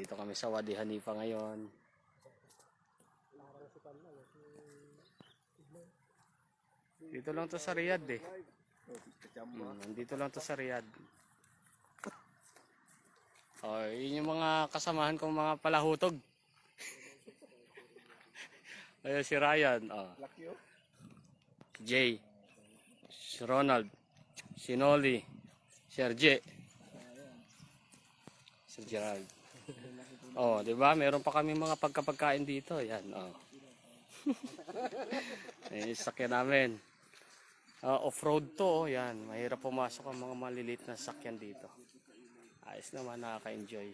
Dito kami sa Wadi Hanifa ngayon. Dito lang to sa Riyadh eh. Nandito lang to sa Riyadh. Oh, yun yung mga kasamahan kong mga palahutog. Ayun si Ryan, oh. Si Jay, si Ronald, si Noli, si RJ, si Gerald. Oh, 'di ba? Meron pa kami mga pagkapagkain dito, 'yan, oh. Eh, sakyan namin. Off-road to, oh, 'yan. Mahirap pumasok ang mga maliliit na sakyan dito. Ayos naman, nakaka-enjoy.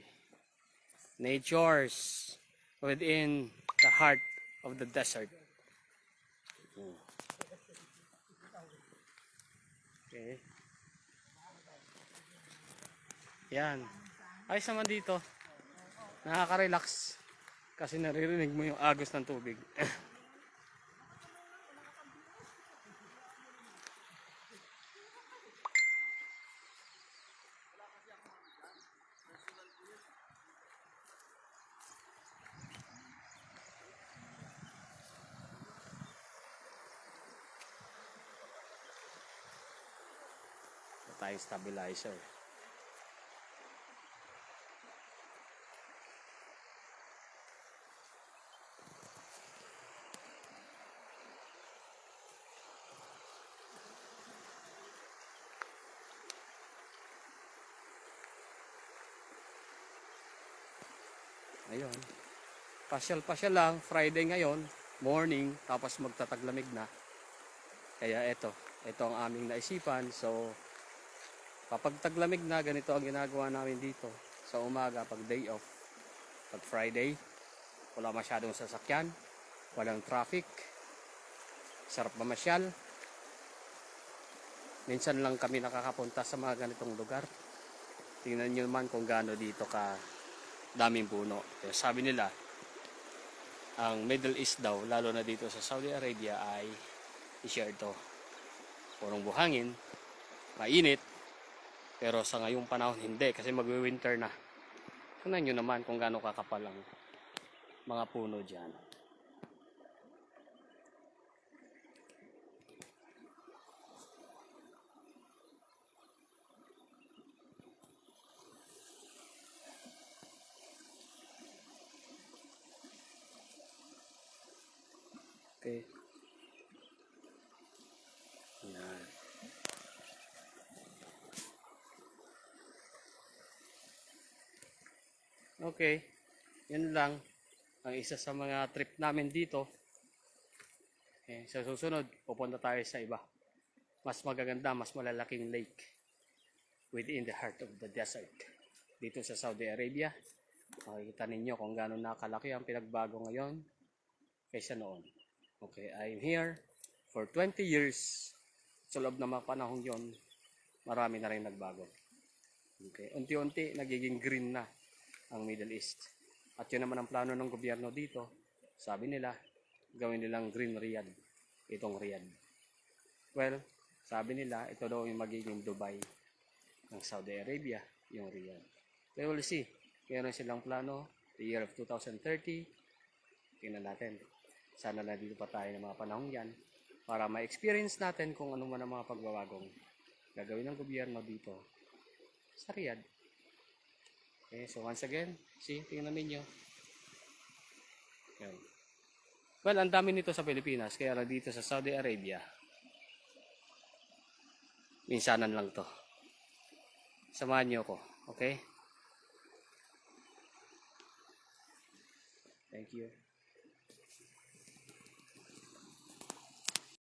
Nature's within the heart of the desert. Okay. Yan. Ayos naman dito. Nakaka-relax. Kasi naririnig mo yung agos ng tubig. Tayong stabilizer. Ayun. Pasyal-pasyal lang. Friday ngayon, morning, tapos magtataglamig na. Kaya ito ang aming naisipan. So, kapag taglamig na, ganito ang ginagawa namin dito. Sa umaga, pag day off, pag Friday, wala masyadong sasakyan, walang traffic, sarap mamasyal. Minsan lang kami nakakapunta sa mga ganitong lugar. Tingnan nyo naman kung gaano dito ka daming puno. Kaya sabi nila, ang Middle East daw, lalo na dito sa Saudi Arabia, ay i-share to. Purong buhangin, mainit, pero sa ngayong panahon hindi, kasi magwi-winter na. Tingnan nyo naman kung gaano kakapal ang mga puno dyan. Okay. Yan. Okay. Yan lang ang isa sa mga trip namin dito. Okay. Sa susunod, pupunta tayo sa iba. Mas magaganda, mas malalaking lake within the heart of the desert. Dito sa Saudi Arabia. Makikita ninyo kung gaano nakalaki ang pinagbago ngayon kaysa noon. Okay, I'm here for 20 years. Sa loob ng mga panahon yon, marami na rin nagbago. Okay, unti-unti nagiging green na ang Middle East. At yun naman ang plano ng gobyerno dito. Sabi nila, gawin nilang Green Riyadh. Itong Riyadh. Well, sabi nila, ito daw yung magiging Dubai ng Saudi Arabia, yung Riyadh. We will see. Meron silang plano, the year of 2030. Tingnan natin. Sana na dito pa tayo ng mga panahon yan para ma-experience natin kung ano man ang mga pagbabagong gagawin ng gobyerno dito sa Riyadh. Okay, so once again, tingnan ninyo. Yan. Well, ang dami nito sa Pilipinas, kaya lang dito sa Saudi Arabia, minsanan lang to. Samahan nyo ko, okay? Thank you.